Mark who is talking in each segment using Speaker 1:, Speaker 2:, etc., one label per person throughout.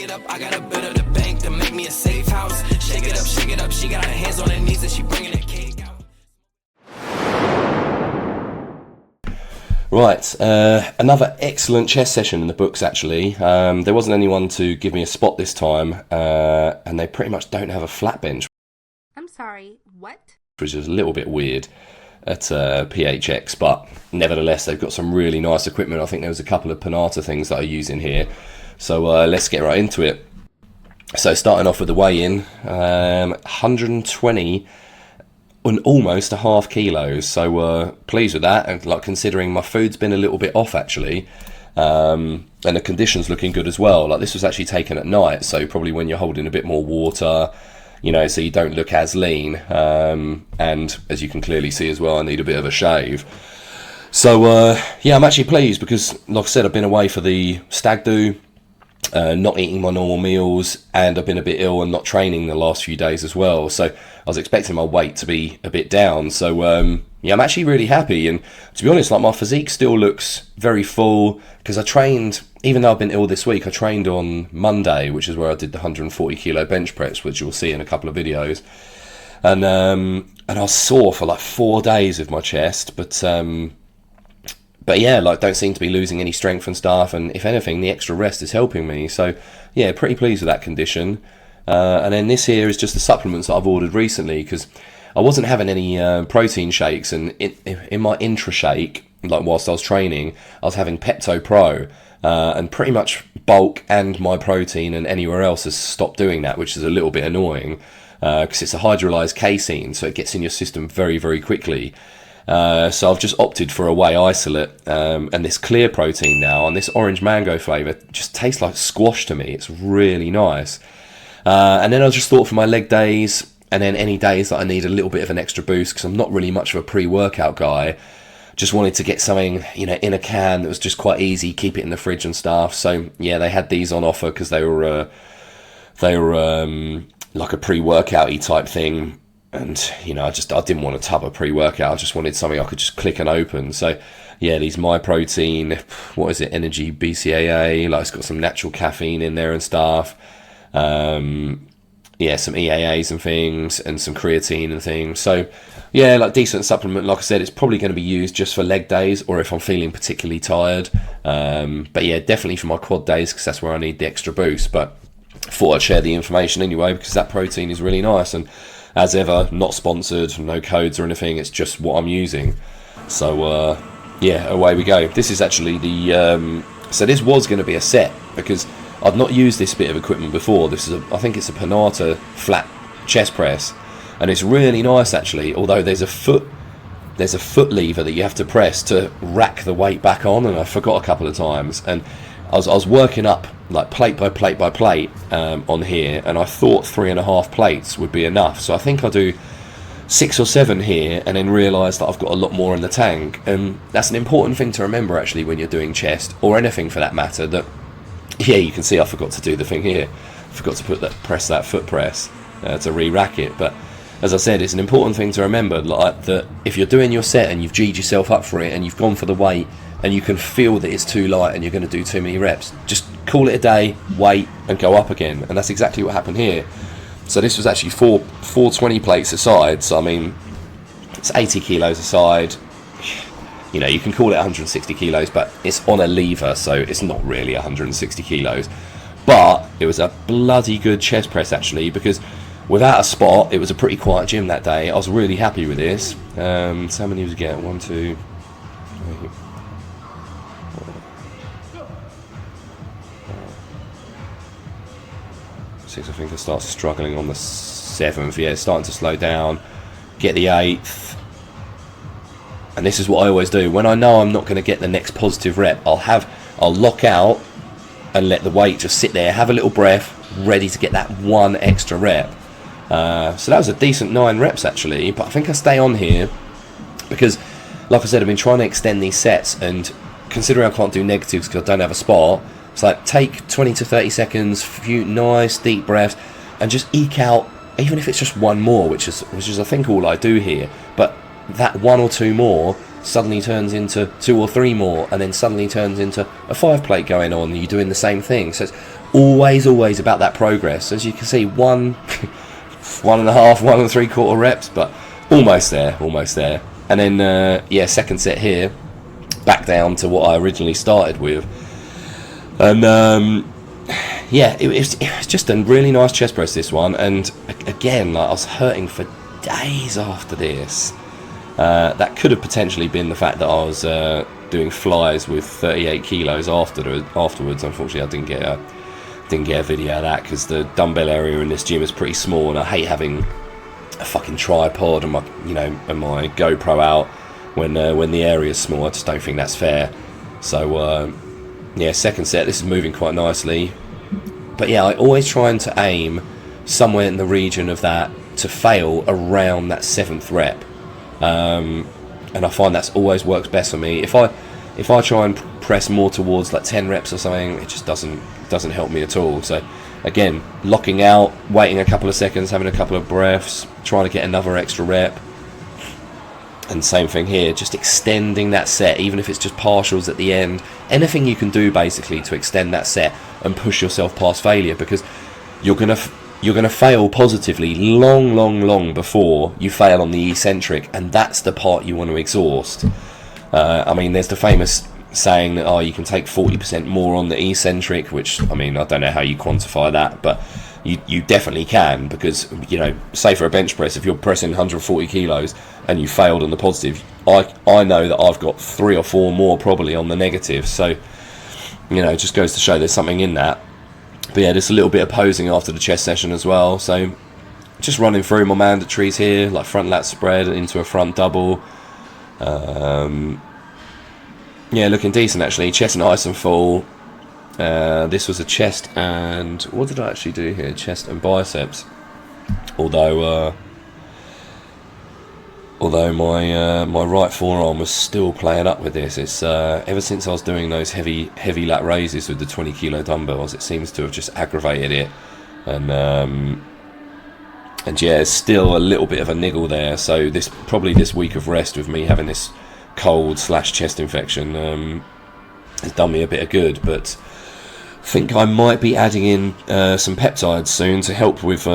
Speaker 1: it up, I got a bit of the bank to make me a safe house. Shake it up, she got her hands on her knees and she bringing the cake out.
Speaker 2: Right, another excellent chess session in the books actually. There wasn't anyone to give me a spot this time, and they pretty much don't have a flat bench.
Speaker 3: I'm sorry, what?
Speaker 2: Which is a little bit weird at PHX, but nevertheless they've got some really nice equipment. I think there was a couple of Panata things that I use in here. So let's get right into it. So starting off with the weigh-in, 120 and almost a half kilos, so pleased with that, and like considering my food's been a little bit off actually, and the conditions looking good as well. Like this was actually taken at night, so probably when you're holding a bit more water, you know, so you don't look as lean, and as you can clearly see as well, I need a bit of a shave. So yeah, I'm actually pleased because like I said, I've been away for the stag do, not eating my normal meals, and I've been a bit ill and not training the last few days as well, so I was expecting my weight to be a bit down. So yeah, I'm actually really happy, and to be honest, like my physique still looks very full because I trained, even though I've been ill this week, I trained on Monday, which is where I did the 140 kilo bench press, which you'll see in a couple of videos, and I was sore for like 4 days with my chest, but yeah, like don't seem to be losing any strength and stuff, and if anything the extra rest is helping me, so yeah, pretty pleased with that condition. And then this here is just the supplements that I've ordered recently, because I wasn't having any protein shakes, and in my intra shake, like whilst I was training, I was having Pepto Pro, and pretty much bulk and my protein and anywhere else has stopped doing that, which is a little bit annoying, because it's a hydrolyzed casein, so it gets in your system very, very quickly. So I've just opted for a whey isolate, and this clear protein now, and this orange mango flavour just tastes like squash to me. It's really nice. And then I just thought for my leg days, and then any days that I need a little bit of an extra boost, because I'm not really much of a pre-workout guy, just wanted to get something, you know, in a can that was just quite easy, keep it in the fridge and stuff. So yeah, they had these on offer because they were like a pre-workout-y type thing. And you know, I didn't want a tub of pre-workout. I just wanted something I could just click and open. So yeah, these My Protein, what is it, Energy BCAA, like it's got some natural caffeine in there and stuff. Yeah, some EAAs and things, and some creatine and things. So yeah, like decent supplement. Like I said, it's probably going to be used just for leg days, or if I'm feeling particularly tired. But yeah, definitely for my quad days, because that's where I need the extra boost. But thought I'd share the information anyway, because that protein is really nice, and as ever, not sponsored, no codes or anything, it's just what I'm using. So yeah, away we go. This is actually the so this was going to be a set, because I've not used this bit of equipment before. This is I think it's a Panata flat chest press, and it's really nice actually, although there's a foot lever that you have to press to rack the weight back on, and I forgot a couple of times, and I was working up like plate by plate by plate on here, and I thought 3.5 plates would be enough, so I think I'll do 6 or 7 here, and then realise that I've got a lot more in the tank. And that's an important thing to remember actually when you're doing chest, or anything for that matter, that yeah, you can see I forgot to do the thing here, forgot to press that foot press to re-rack it. But as I said, it's an important thing to remember, like that if you're doing your set and you've G'd yourself up for it and you've gone for the weight, and you can feel that it's too light and you're going to do too many reps, just call it a day, wait, and go up again. And that's exactly what happened here. So this was actually four 20 plates a side, so I mean, it's 80 kilos a side. You know, you can call it 160 kilos, but it's on a lever, so it's not really 160 kilos. But it was a bloody good chest press actually, because without a spot, it was a pretty quiet gym that day. I was really happy with this. So how many did we get? 1, 2, 3, 6. I think I start struggling on the 7th. Yeah, it's starting to slow down. Get the 8th. And this is what I always do. When I know I'm not going to get the next positive rep, I'll lock out and let the weight just sit there, have a little breath, ready to get that one extra rep. So that was a decent 9 reps actually, but I think I stay on here because, like I said, I've been trying to extend these sets, and considering I can't do negatives because I don't have a spot, it's like take 20 to 30 seconds, few nice deep breaths, and just eke out, even if it's just one more, which is I think all I do here, but that 1 or 2 more suddenly turns into 2 or 3 more, and then suddenly turns into a 5 plate going on, and you're doing the same thing. So it's always about that progress. As you can see, 1.5, 1 3/4 reps, but almost there. And then second set here, back down to what I originally started with, and it was just a really nice chest press, this one. And again, like, I was hurting for days after this. That could have potentially been the fact that I was doing flies with 38 kilos afterwards. Unfortunately, I didn't get a video of that because the dumbbell area in this gym is pretty small, and I hate having a fucking tripod and my GoPro out when the area is small. I just don't think that's fair. So second set, this is moving quite nicely. But yeah, I always trying to aim somewhere in the region of that to fail around that 7th rep. And I find that's always works best for me. If I try and press more towards like 10 reps or something, it just doesn't help me at all. So again, locking out, waiting a couple of seconds, having a couple of breaths, trying to get another extra rep. And same thing here, just extending that set, even if it's just partials at the end. Anything you can do basically to extend that set and push yourself past failure, because you're gonna fail positively long before you fail on the eccentric, and that's the part you want to exhaust. I mean, there's the famous saying that you can take 40% more on the eccentric, which, I mean, I don't know how you quantify that, but you definitely can, because, say for a bench press, if you're pressing 140 kilos and you failed on the positive, I know that I've got 3 or 4 more probably on the negative. So it just goes to show there's something in that. But yeah, just a little bit of posing after the chest session as well. So just running through my mandatories here, like front lat spread into a front double. Looking decent actually. Chest nice and full. This was a chest and, what did I actually do here? Chest and biceps. Although my right forearm was still playing up with this. It's ever since I was doing those heavy lat raises with the 20 kilo dumbbells, it seems to have just aggravated it. And yeah, it's still a little bit of a niggle there. So this week of rest with me having this cold/chest infection has done me a bit of good. But I think I might be adding in some peptides soon to help with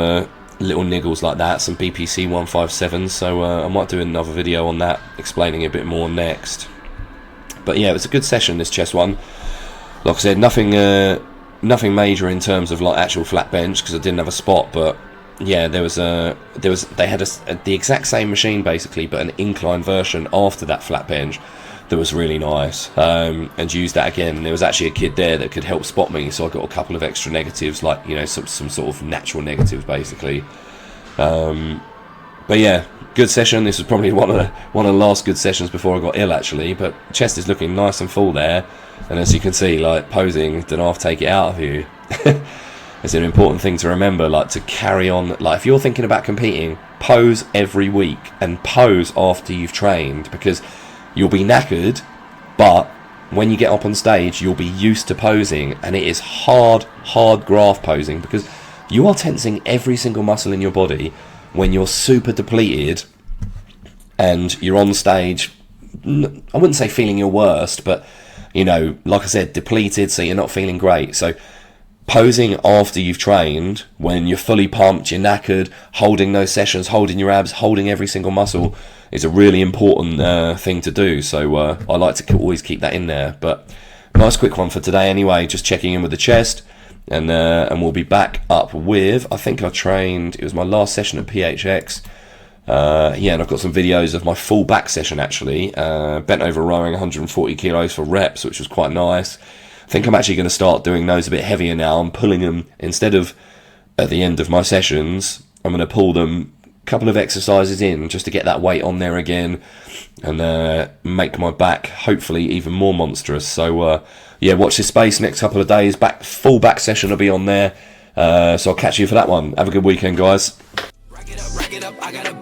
Speaker 2: little niggles like that, some BPC 157. So I might do another video on that, explaining a bit more next. But yeah, it was a good session, this chest one. Like I said, nothing major in terms of like actual flat bench, because I didn't have a spot. But yeah, they had the exact same machine basically, but an incline version after that flat bench that was really nice, and used that again. There was actually a kid there that could help spot me, so I got a couple of extra negatives, like some sort of natural negatives basically. But yeah, good session. This was probably one of the last good sessions before I got ill actually. But chest is looking nice and full there, and as you can see, like posing didn't half take it out of you. It's an important thing to remember, like to carry on. Like if you're thinking about competing, pose every week and pose after you've trained, because you'll be knackered, but when you get up on stage, you'll be used to posing, and it is hard graft posing, because you are tensing every single muscle in your body when you're super depleted and you're on stage. I wouldn't say feeling your worst, but like I said, depleted, so you're not feeling great. So posing after you've trained, when you're fully pumped, you're knackered, holding those sessions, holding your abs, holding every single muscle, is a really important thing to do. So I like to always keep that in there. But nice quick one for today anyway, just checking in with the chest, and we'll be back up with, I think I trained, it was my last session at PHX. And I've got some videos of my full back session actually, bent over rowing 140 kilos for reps, which was quite nice. I think I'm actually going to start doing those a bit heavier now. I'm pulling them, instead of at the end of my sessions, I'm going to pull them a couple of exercises in just to get that weight on there again, and make my back hopefully even more monstrous. So watch this space. Next couple of days, full back session will be on there. So I'll catch you for that one. Have a good weekend, guys.
Speaker 1: Rack it up, I got a